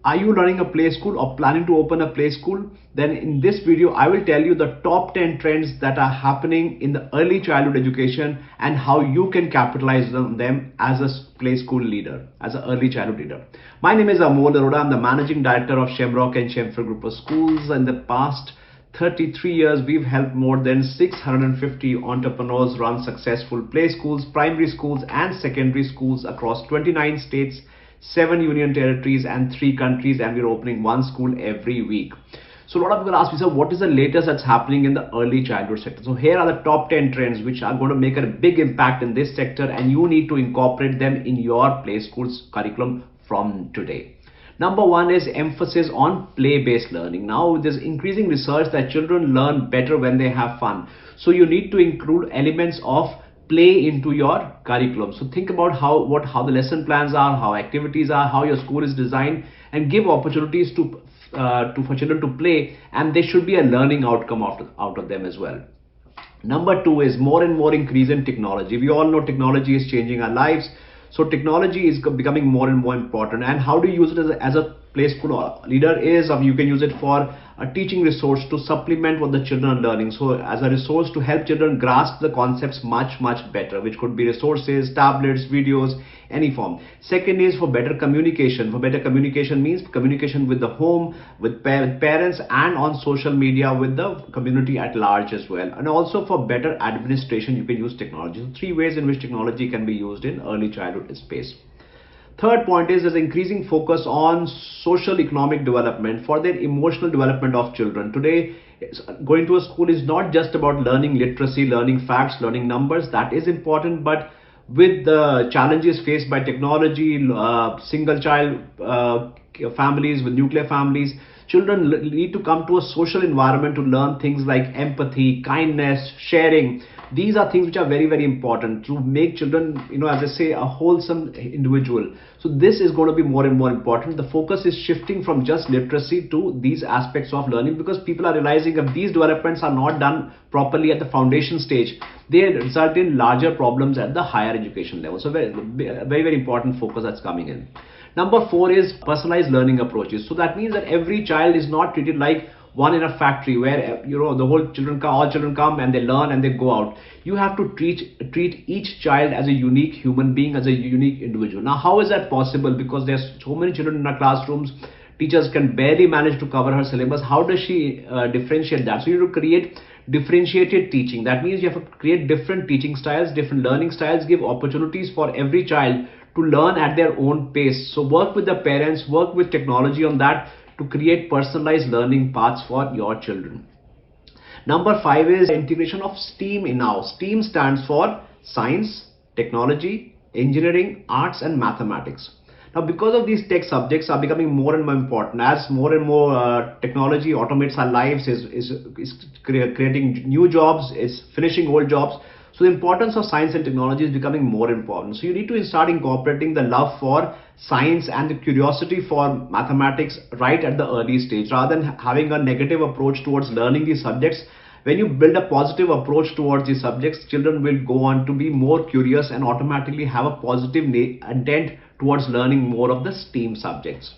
Are you running a play school or planning to open a play school? Then in this video, I will tell you the top 10 trends that are happening in the early childhood education and how you can capitalize on them as a play school leader, as an early childhood leader. My name is Amol Arora. I'm the managing director of Shamrock and Shamford Group of Schools. In the past 33 years, we've helped more than 650 entrepreneurs run successful play schools, primary schools, and secondary schools across 29 states, 7 union territories, and 3 countries, and we're opening one school every week. So a lot of people ask me, sir, what is the latest that's happening in the early childhood sector? So here are the top 10 trends which are going to make a big impact in this sector, and you need to incorporate them in your play school's curriculum from today. Number one is emphasis on play-based learning. Now there's increasing research that children learn better when they have fun. So you need to include elements of play into your curriculum. So think about how the lesson plans are, how activities are, how your school is designed, and give opportunities for children to play, and there should be a learning outcome out of them as well. Number two is more and more increase in technology. We all know technology is changing our lives. So technology is becoming more and more important. And how do you use it as a play school leader is you can use it for a teaching resource to supplement what the children are learning. So as a resource to help children grasp the concepts much better, which could be resources, tablets, videos, any form. Second is for better communication. For better communication means communication with the home, with parents, and on social media with the community at large as well. And also for better administration, you can use technology. So 3 ways in which technology can be used in early childhood space. Third point is there's increasing focus on social economic development for the emotional development of children. Today, going to a school is not just about learning literacy, learning facts, learning numbers. That is important, but with the challenges faced by technology, single child families with nuclear families, children need to come to a social environment to learn things like empathy, kindness, sharing. These are things which are very important to make children, as I say, a wholesome individual. So this is going to be more and more important. The focus is shifting from just literacy to these aspects of learning, because people are realizing if these developments are not done properly at the foundation stage, they result in larger problems at the higher education level. So very important focus that's coming in. Number 4 is personalized learning approaches. So that means that every child is not treated like one in a factory where all children come and they learn and they go out. You have to treat each child as a unique human being, as a unique individual. Now how is that possible? Because there's so many children in our classrooms, teachers can barely manage to cover her syllabus. How does she differentiate that? So you have to create differentiated teaching. That means you have to create different teaching styles, different learning styles, give opportunities for every child to learn at their own pace. So work with the parents, work with technology on that to create personalized learning paths for your children. Number 5 is integration of STEAM in now. STEAM stands for science, technology, engineering, arts, and mathematics. Now, because of these tech subjects are becoming more and more important, as more and more technology automates our lives, is creating new jobs, is finishing old jobs. So the importance of science and technology is becoming more important. So you need to start incorporating the love for science and the curiosity for mathematics right at the early stage, rather than having a negative approach towards learning these subjects. When you build a positive approach towards these subjects, children will go on to be more curious and automatically have a positive intent towards learning more of the STEAM subjects.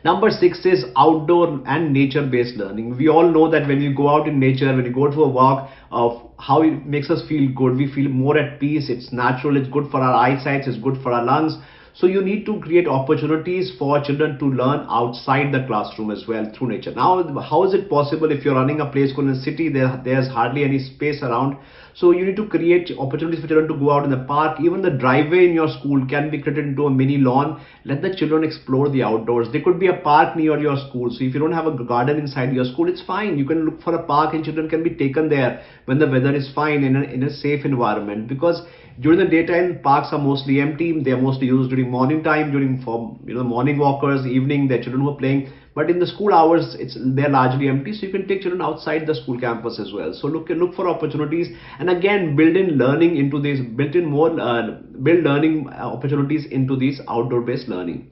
Number 6 is outdoor and nature-based learning. We all know that when you go out in nature, when you go to a walk, how it makes us feel good. We feel more at peace. It's natural. It's good for our eyesight. It's good for our lungs. So you need to create opportunities for children to learn outside the classroom as well through nature. Now, how is it possible if you're running a play school in a city? There's hardly any space around. So you need to create opportunities for children to go out in the park. Even the driveway in your school can be created into a mini lawn. Let the children explore the outdoors. There could be a park near your school. So if you don't have a garden inside your school, it's fine. You can look for a park and children can be taken there when the weather is fine in a safe environment. Because during the daytime, parks are mostly empty. They are mostly used during morning time, for morning walkers, evening, the children who are playing. But in the school hours, they're largely empty. So you can take children outside the school campus as well. So look for opportunities, and again build in learning into these, build learning opportunities into these outdoor-based learning.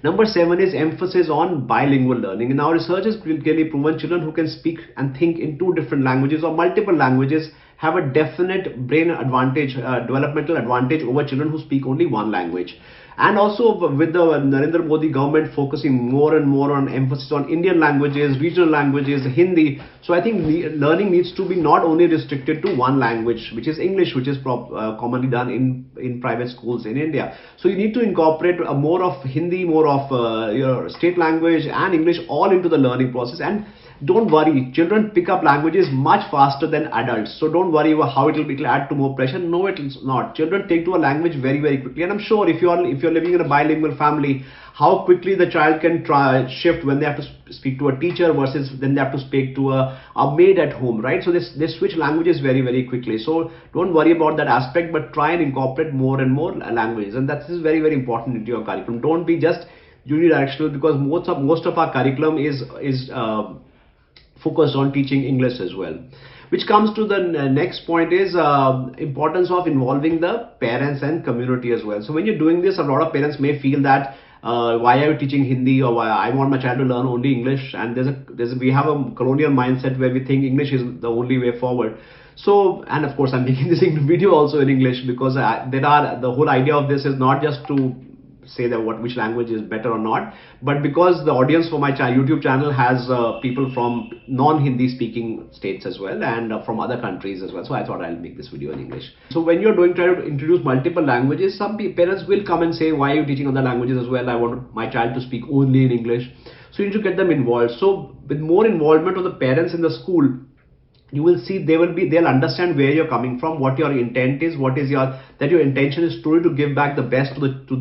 Number 7 is emphasis on bilingual learning. Now research has clearly proven children who can speak and think in 2 different languages or multiple languages have a definite brain advantage, developmental advantage over children who speak only one language. And also with the Narendra Modi government focusing more and more on emphasis on Indian languages, regional languages, Hindi. So I think learning needs to be not only restricted to one language, which is English, which is commonly done in private schools in India. So you need to incorporate more of Hindi, more of your state language and English all into the learning process. And don't worry, children pick up languages much faster than adults. So don't worry about how it'll add to more pressure. No, it's not. Children take to a language very, very quickly. And I'm sure if you're living in a bilingual family, how quickly the child can try shift when they have to speak to a teacher versus then they have to speak to a maid at home, right? So they switch languages very, very quickly. So don't worry about that aspect, but try and incorporate more and more languages. And that is very, very important into your curriculum. Don't be just unidirectional, because most of our curriculum is focused on teaching English as well. Which comes to the next point is importance of involving the parents and community as well. So when you're doing this, a lot of parents may feel that why are you teaching Hindi, or why I want my child to learn only English, and we have a colonial mindset where we think English is the only way forward. So, and of course I'm making this video also in English because the whole idea of this is not just to say that which language is better or not, but because the audience for my YouTube channel has people from non-Hindi speaking states as well, and from other countries as well. So I thought I'll make this video in English. So when you're trying to introduce multiple languages, some parents will come and say, why are you teaching other languages as well? I want my child to speak only in English. So you need to get them involved. So with more involvement of the parents in the school, you will see they'll understand where you're coming from, what your intent is, that your intention is truly to give back the best to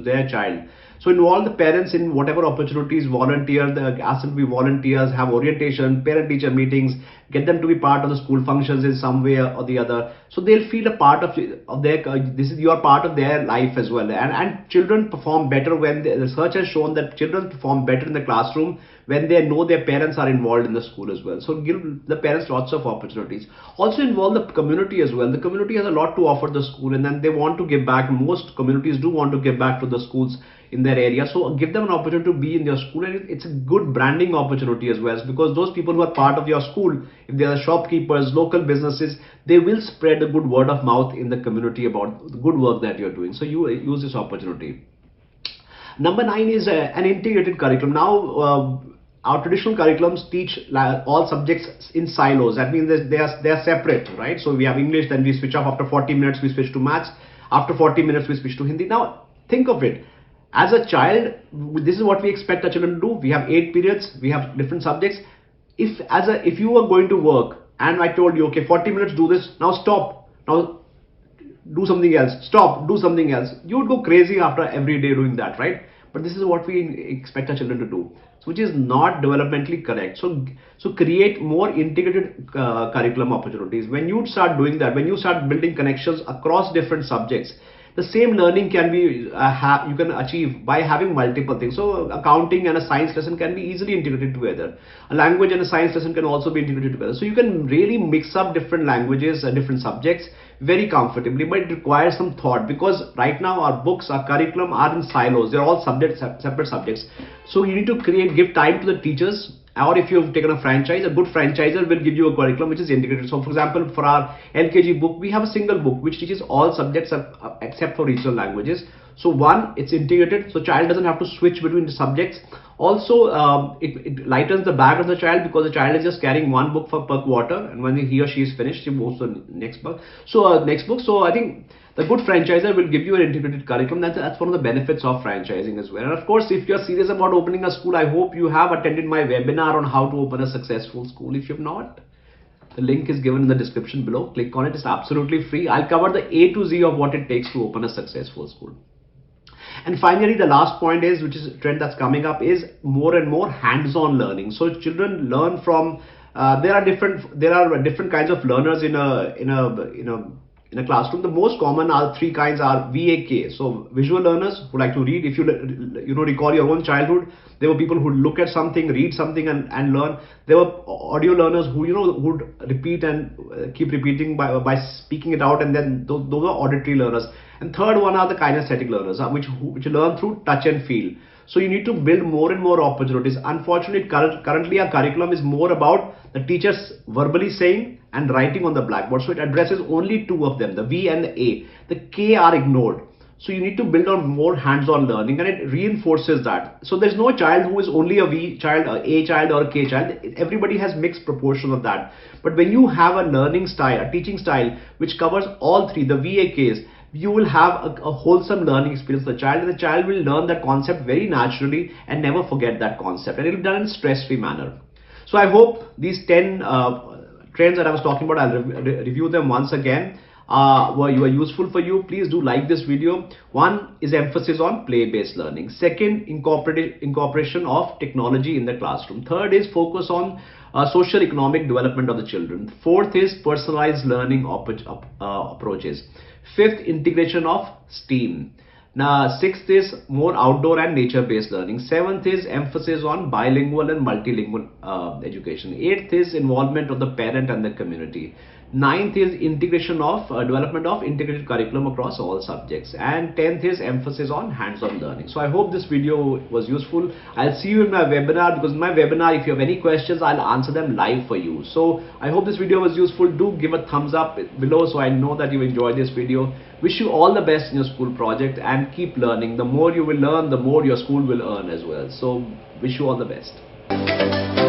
their child. So involve the parents in whatever opportunities, volunteer, ask them to be volunteers, have orientation, parent-teacher meetings, get them to be part of the school functions in some way or the other. So they'll feel a part of their, this is your part of their life as well. And children perform better when, the research has shown that children perform better in the classroom when they know their parents are involved in the school as well. So give the parents lots of opportunities. Also involve the community as well. The community has a lot to offer the school, and then they want to give back. Most communities do want to give back to the schools in their area. So give them an opportunity to be in their school, and it's a good branding opportunity as well, because those people who are part of your school, if they are shopkeepers, local businesses, they will spread a good word of mouth in the community about the good work that you're doing. So you use this opportunity. Number 9 is an integrated curriculum. Now, our traditional curriculums teach all subjects in silos. That means they are separate, right? So we have English, then we switch off. After 40 minutes, we switch to maths. After 40 minutes, we switch to Hindi. Now, think of it. As a child, this is what we expect our children to do. We have 8 periods. We have different subjects. If you are going to work and I told you, okay, 40 minutes, do this. Now stop. Now do something else. Stop. Do something else. You would go crazy after every day doing that, right? But this is what we expect our children to do, which is not developmentally correct. So create more integrated curriculum opportunities. When you start doing that, when you start building connections across different subjects, the same learning can be you can achieve by having multiple things. So accounting and a science lesson can be easily integrated together. A language and a science lesson can also be integrated together. So you can really mix up different languages and different subjects very comfortably, but it requires some thought, because right now our books, our curriculum are in silos. They're all separate subjects. So you need to give time to the teachers. Or if you've taken a franchise, a good franchiser will give you a curriculum which is integrated. So for example, for our LKG book, we have a single book which teaches all subjects except for regional languages. So one, it's integrated, so child doesn't have to switch between the subjects. Also, it lightens the bag of the child, because the child is just carrying one book per quarter, and when he or she is finished, he moves to the next book. So I think the good franchiser will give you an integrated curriculum. That's one of the benefits of franchising as well. And of course, if you're serious about opening a school, I hope you have attended my webinar on how to open a successful school. If you've not, the link is given in the description below. Click on it. It's absolutely free. I'll cover the A to Z of what it takes to open a successful school. And finally, the last point is, which is a trend that's coming up, is more and more hands-on learning. So children learn from there are different kinds of learners in a classroom. The most common are 3 kinds are VAK. So visual learners who like to read. If you recall your own childhood, there were people who look at something, read something and learn. There were audio learners who would repeat and keep repeating by speaking it out, and then those are auditory learners. And third one are the kinesthetic learners, which learn through touch and feel. So you need to build more and more opportunities. Unfortunately, currently our curriculum is more about the teachers verbally saying and writing on the blackboard. So it addresses only 2 of them, the V and the A. The K are ignored. So you need to build on more hands-on learning, and it reinforces that. So there's no child who is only a V child, a child, or a K child. Everybody has mixed proportions of that. But when you have a learning style, a teaching style which covers all three, the VAKs, you will have a wholesome learning experience for the child, and the child will learn that concept very naturally and never forget that concept, and it will be done in a stress-free manner. So I hope these 10 trends that I was talking about, I'll review them once again, were useful for you. Please do like this video. One is emphasis on play-based learning. Second, incorporation of technology in the classroom. Third is focus on social economic development of the children. Fourth is personalized learning approaches. Fifth, integration of STEAM. Now, sixth is more outdoor and nature-based learning. Seventh is emphasis on bilingual and multilingual education. Eighth is involvement of the parent and the community. Ninth is integration of development of integrated curriculum across all subjects. And 10th is emphasis on hands-on learning. So I hope this video was useful. I'll see you in my webinar, because in my webinar, if you have any questions, I'll answer them live for you. So I hope this video was useful. Do give a thumbs up below so I know that you enjoyed this video. Wish you all the best in your school project, and keep learning. The more you will learn, the more your school will earn as well. So wish you all the best.